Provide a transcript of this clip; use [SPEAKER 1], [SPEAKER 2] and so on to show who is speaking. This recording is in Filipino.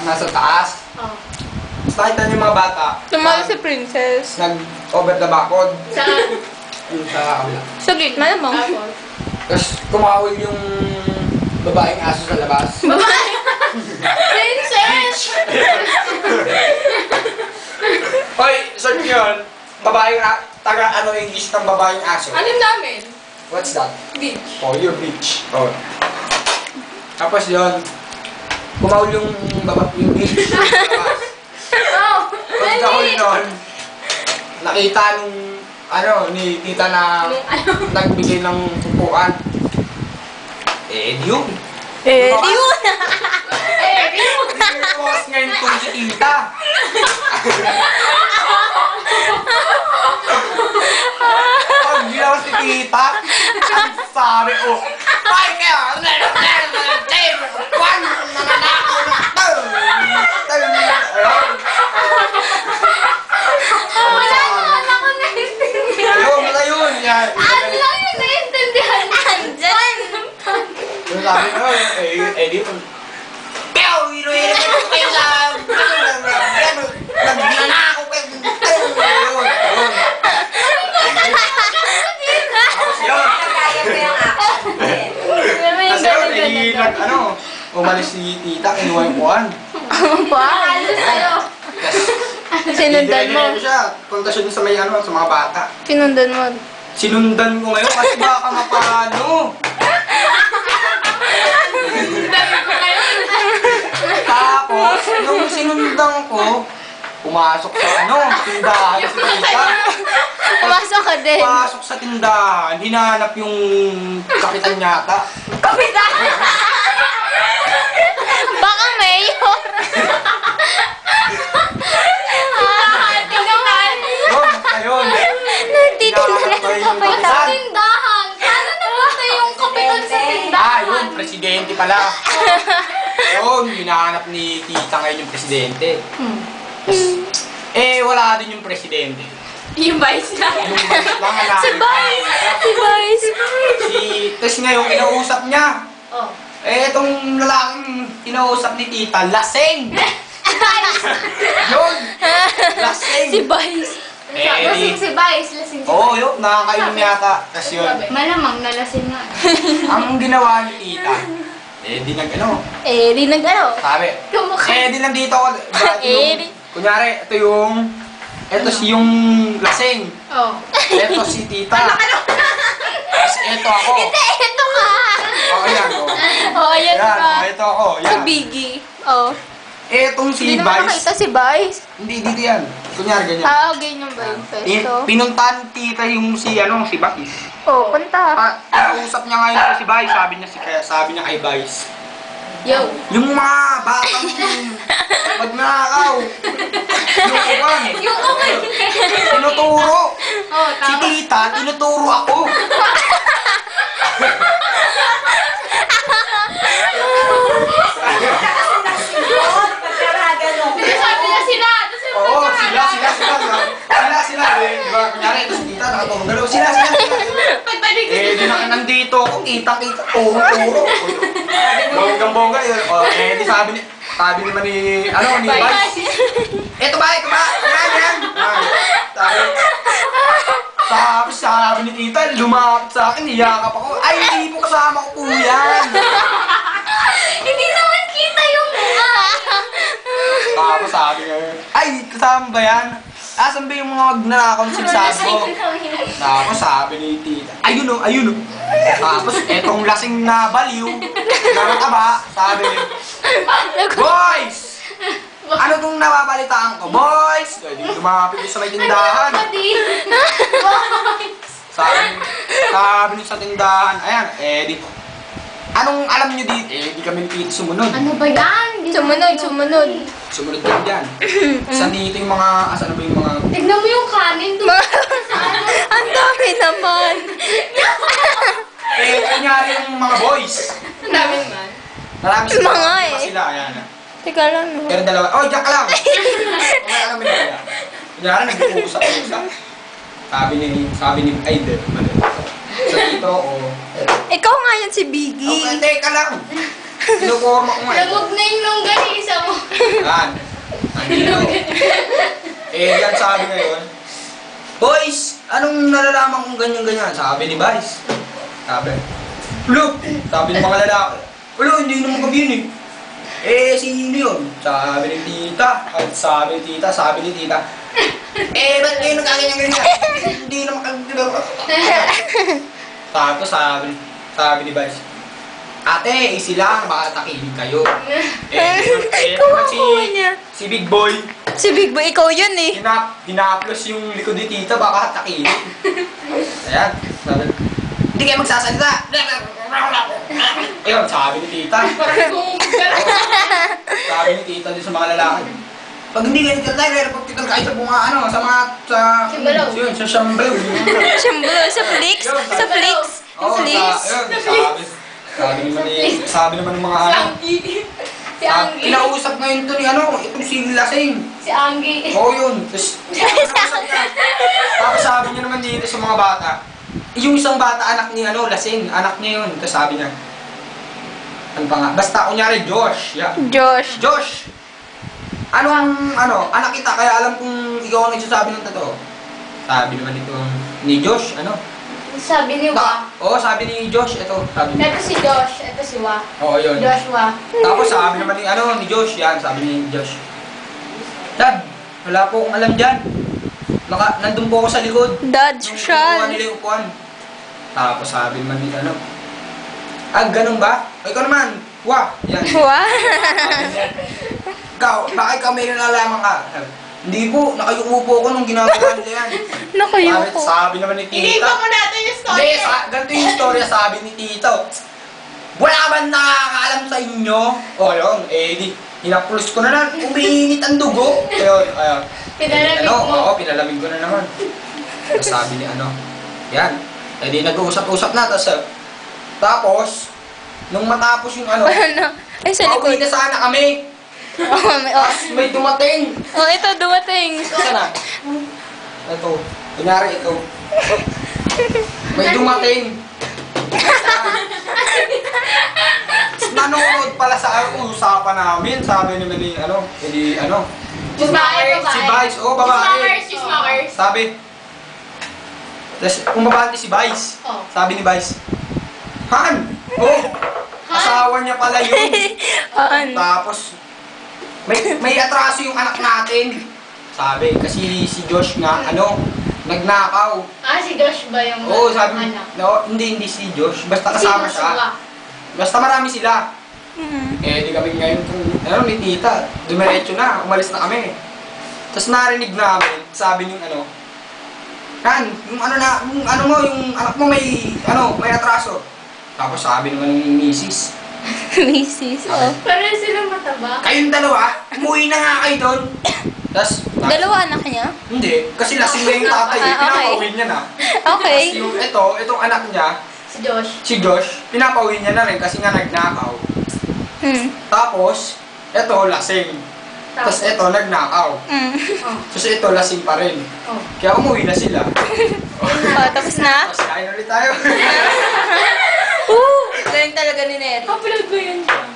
[SPEAKER 1] nasa taas.
[SPEAKER 2] Oh.
[SPEAKER 1] Tapos nakita niyo yung mga bata.
[SPEAKER 3] Tumalo si Princess.
[SPEAKER 1] Nag-over the backboard.
[SPEAKER 2] Saan?
[SPEAKER 1] Yung sa kabila.
[SPEAKER 3] Sa gitna naman.
[SPEAKER 2] Tapos?
[SPEAKER 1] Tapos kumawil yung babaeng aso sa labas.
[SPEAKER 2] Babae! Princess!
[SPEAKER 1] Hoy, search nyo yun. Babaeng, taga English ng babaeng aso.
[SPEAKER 2] Anong namin?
[SPEAKER 1] What's that?
[SPEAKER 2] Beach.
[SPEAKER 1] Oh, your beach. Oh. Tapos yun, kumawil yung beach sa labas.
[SPEAKER 2] Oh!
[SPEAKER 1] Pag ako nun, nakita nung, ni tita na nagbigay ng tupuan. Eh, di yun.
[SPEAKER 3] Eh, di yun.
[SPEAKER 1] Bukas ngayon kung si tita. Pag ginawa si tita, ang sabi ko, ay kaya,
[SPEAKER 2] Wala naman ako naiintindihan.
[SPEAKER 1] ayun, wala yun. Yan.
[SPEAKER 2] Ano lang yung naiintindihan?
[SPEAKER 3] Andyan.
[SPEAKER 1] Yung sabi ko, di po. Pew! Hiro-hiro ko kayo sa... Nagnanako kayo. Ayun. Tapos yun. Tapos yun, umalis si tita, kinuha yung kuhan.
[SPEAKER 3] Pa?
[SPEAKER 2] Halos sa'yo.
[SPEAKER 3] Sinundan mo.
[SPEAKER 1] Diretso siya. Punta siya dun sa may sa mga bata.
[SPEAKER 3] Sinundan mo.
[SPEAKER 1] Sinundan ko ngayon kasi baka mapano.
[SPEAKER 2] Dami ko kayo.
[SPEAKER 1] Tapos, nung sinundan ko, pumasok sa tindahan si tita.
[SPEAKER 3] Pumasok ka din.
[SPEAKER 1] Pumasok sa tindahan, hinanap yung kapitan yata.
[SPEAKER 2] Kapitan!
[SPEAKER 3] Baka mayor.
[SPEAKER 2] Tindahan!
[SPEAKER 1] Yun, ayun.
[SPEAKER 3] Nagtitinda na ng
[SPEAKER 2] Sa
[SPEAKER 3] kapitan.
[SPEAKER 2] tindahan! Paano napunta yung kapitan sa tindahan?
[SPEAKER 1] Yun, presidente pala. Yun, hinahanap ni tita ngayon yung presidente. Wala din yung presidente.
[SPEAKER 2] Yung vice na.
[SPEAKER 1] Yung vice lang hanapin.
[SPEAKER 3] Si Vice. Si Vice.
[SPEAKER 1] Tapos ngayon, kinausap niya.
[SPEAKER 2] Oh.
[SPEAKER 1] Itong lalaking kinausap ni tita, lasing! Yun! Lasing!
[SPEAKER 3] Si Vice.
[SPEAKER 2] Lasing si Vice, lasing si
[SPEAKER 1] Oo,
[SPEAKER 2] Vice.
[SPEAKER 1] yun, nakakainom yata. Tapos yun,
[SPEAKER 2] Malamang nalasing nga.
[SPEAKER 1] ang ginawa ni tita, di
[SPEAKER 3] Eh, di nag-ano.
[SPEAKER 1] sabi,
[SPEAKER 2] Kumukha.
[SPEAKER 1] di lang dito ako, kunyari, ito si yung lasing,
[SPEAKER 2] Oh.
[SPEAKER 1] ito si tita, tapos ito ako.
[SPEAKER 3] Hindi, ito ka.
[SPEAKER 1] Ayan,
[SPEAKER 3] Oh, ayan
[SPEAKER 1] yan,
[SPEAKER 3] ka.
[SPEAKER 1] ito ako,
[SPEAKER 3] Si
[SPEAKER 1] yan.
[SPEAKER 3] Biggie. Oh.
[SPEAKER 1] Etong si
[SPEAKER 3] Hindi naman
[SPEAKER 1] Vice,
[SPEAKER 3] nakita si Vice.
[SPEAKER 1] hindi, dito yan, kunyari ganyan.
[SPEAKER 3] Ganyan ba yung pesto?
[SPEAKER 1] Pinuntahan ni tita yung si Vice.
[SPEAKER 3] Oh, punta.
[SPEAKER 1] Kausap niya ngayon si Vice, sabi niya kay Vice.
[SPEAKER 2] Yo.
[SPEAKER 1] Yung mga batang magnakaw.
[SPEAKER 2] Yung kamay.
[SPEAKER 1] Tinuturo.
[SPEAKER 2] Oh,
[SPEAKER 1] Si
[SPEAKER 2] tama.
[SPEAKER 1] tita, tinuturo ako.
[SPEAKER 2] Sinasabi niya sila. Tapos yung
[SPEAKER 1] Oo,
[SPEAKER 2] pagkakala.
[SPEAKER 1] sila. Diba, kunyari, ito si tita, nakatulong galaw. Sila.
[SPEAKER 2] Pagpalig.
[SPEAKER 1] Di na nandito ako, kita, turo. Bonggang-bongga yun. Di sabi naman ni Vice. Ito ba? Yan. Sabi ni tita, lumapit sa akin, hiyakap ako. Ay, hindi po kasama ko po yan.
[SPEAKER 2] Hindi naman kita yung mukha.
[SPEAKER 1] Tapos sabi niya, ay, kasama ba yan? Asan ba yung mga magnanakaw sa sabi ko? Tapos sabi ni tita, ayun o. Tapos etong lasing na baliw, na mataba, sabi niya, boys! Ano tong nababalitaan ko? Boys! Di lumapit sa may tindahan. Sabi niya sa tindahan, ayan, di. Anong alam niyo dito? Di kami dito sumunod.
[SPEAKER 2] Ano ba yan?
[SPEAKER 3] Sumunod.
[SPEAKER 1] Sumunod kami dyan. Saan dito yung mga, asan na ba yung mga...
[SPEAKER 2] Tignan mo yung kanin doon.
[SPEAKER 3] Ang dami naman.
[SPEAKER 1] Kunyari yung mga boys.
[SPEAKER 2] Ang dami naman.
[SPEAKER 1] Marami sila.
[SPEAKER 3] Mga
[SPEAKER 1] Iba sila, ayan.
[SPEAKER 3] Teka lang.
[SPEAKER 1] Pero dalawa, diyan ka lang! Okay, alam mo na kaya. Kunyari, nag-uusap. Sabi ni Aiden, sa dito,
[SPEAKER 3] Ikaw nga yan si Biggie.
[SPEAKER 1] okay, teka lang. Pinuporma ko nga.
[SPEAKER 2] Lagog na yung longganisa mo.
[SPEAKER 1] Yan. Nandito. Yan sabi ngayon, boys, anong nalalaman kong ganyan-ganyan? Sabi ni Vice. Sabi ng mga lalaki, hindi naman kami yun sino yun? Sabi ni tita. At sabi ni tita, ba't kayo nagkaganyan-ganyan? Hindi naman kami. Tapos sabi ni Vice, ate, easy lang, baka takilig kayo.
[SPEAKER 3] Kuha niya.
[SPEAKER 1] Si Big Boy,
[SPEAKER 3] Si Big Boy, ikaw yun eh.
[SPEAKER 1] Hinaplos yung likod ni tita, baka takilig. Ayan, sabi, hindi kayo magsasalita. Ayun, sabi ni tita. Sabi ni tita din sa mga lalaki. Pag hindi kayo nagsalita, pagtital kayo sa bunga,
[SPEAKER 2] Simbalaw.
[SPEAKER 1] Sa Siambalaw.
[SPEAKER 3] Siyempre, sa Flix. Sa Flix.
[SPEAKER 1] Oo,
[SPEAKER 3] Flix.
[SPEAKER 1] sabi naman ng mga
[SPEAKER 2] Si Anggi. Si Anggi.
[SPEAKER 1] Kinausap ngayon to ni itong si Lasing.
[SPEAKER 2] Si Anggi.
[SPEAKER 1] Oo yun. Tapos sabi niya naman dito sa mga bata, yung isang bata, anak ni Lasing, anak niya yun. Tapos sabi niya, ano pa nga, basta kunyari Josh. Yeah.
[SPEAKER 3] Josh.
[SPEAKER 1] Josh! Anak kita, kaya alam kung ikaw ang nagsasabi ng totoo. Sabi naman ito ni Josh,
[SPEAKER 2] Sabi ni Wa.
[SPEAKER 1] Oo, sabi ni Josh, ito, sabi niya.
[SPEAKER 2] Ito si Josh. Ito si Wa.
[SPEAKER 1] Oo, yun.
[SPEAKER 2] Joshua.
[SPEAKER 1] Tapos sabi naman ni Josh, yan, sabi ni Josh. Dad, wala po akong alam dyan. Nandun po ako sa likod.
[SPEAKER 3] Dad,
[SPEAKER 1] Nung
[SPEAKER 3] social.
[SPEAKER 1] upuan nila yung upuan. Tapos sabi naman ni ganun ba? O, ikaw naman, wah, yan.
[SPEAKER 3] Wow.
[SPEAKER 1] Ikaw, bakit ka may nalalaman ka? Hindi po, nakayuko po ako nung ginagawa nila yan.
[SPEAKER 3] Nakayuko.
[SPEAKER 1] Sabi naman ni
[SPEAKER 2] Hindi
[SPEAKER 1] Tita.
[SPEAKER 2] pa mo natin yung story.
[SPEAKER 1] Hindi, ganito yung istorya sabi ni Tito. Wala ba nakakaalam sa inyo? O yun, di, hinapulus ko na lang, umiinit ang dugo. Ayun.
[SPEAKER 2] Pinalamig mo.
[SPEAKER 1] Oo, pinalamig ko na naman. Tapos sabi ni yan. Di nag-uusap-usap na, tapos, nung matapos yung
[SPEAKER 3] Ano? Ay, sa
[SPEAKER 1] pauwi
[SPEAKER 3] likod.
[SPEAKER 1] na sana kami. Tapos may dumating.
[SPEAKER 3] Oh, ito, dumating.
[SPEAKER 1] Saan na? Ito. Kunyari ito. May dumating. Nanonood pala sa usapan namin. Sabi naman ni
[SPEAKER 2] Babae.
[SPEAKER 1] si Vice. Oh, babae.
[SPEAKER 2] Chismakers.
[SPEAKER 1] Sabi. Tapos umabante si Vice.
[SPEAKER 2] Oh.
[SPEAKER 1] Sabi ni Vice, Han! Oh! Asawa niya pala yun. Tapos, may atraso yung anak natin. Sabi, kasi si Josh nga, nagnakaw.
[SPEAKER 2] Si Josh ba yung
[SPEAKER 1] Oo, sabi,
[SPEAKER 2] anak?
[SPEAKER 1] hindi si Josh. Basta kasama
[SPEAKER 2] Sino si
[SPEAKER 1] siya.
[SPEAKER 2] Wa?
[SPEAKER 1] Basta marami sila.
[SPEAKER 3] Mhm.
[SPEAKER 1] Di kami ngayon ni tita. Dumiretso na, umalis na kami. Tapos narinig namin, sabi yung Han, yung anak mo may atraso. Tapos sabi naman ng misis,
[SPEAKER 3] Mrs. Oh.
[SPEAKER 2] Parang sila mataba.
[SPEAKER 1] kayong dalawa, umuwi na nga kayo doon. Tapos,
[SPEAKER 3] Dalawa anak niya?
[SPEAKER 1] hindi, kasi lasing na yung tatay,
[SPEAKER 3] Ah, okay.
[SPEAKER 1] pinapauwi niya na.
[SPEAKER 3] Okay.
[SPEAKER 1] Tapos yung itong anak niya,
[SPEAKER 2] Si Josh.
[SPEAKER 1] si Josh, pinapauwi niya na rin kasi nga nagnakaw.
[SPEAKER 3] Hmm.
[SPEAKER 1] Tapos, lasing. Tapos nagnakaw.
[SPEAKER 3] Hmm.
[SPEAKER 2] Oh.
[SPEAKER 1] Tapos lasing pa rin.
[SPEAKER 2] Oh.
[SPEAKER 1] Kaya umuwi na sila.
[SPEAKER 3] Oh, tapos na?
[SPEAKER 1] Tapos kain ulit tayo.
[SPEAKER 3] Woo! Galing talaga ni Neri.
[SPEAKER 2] Upload ko yun dyan.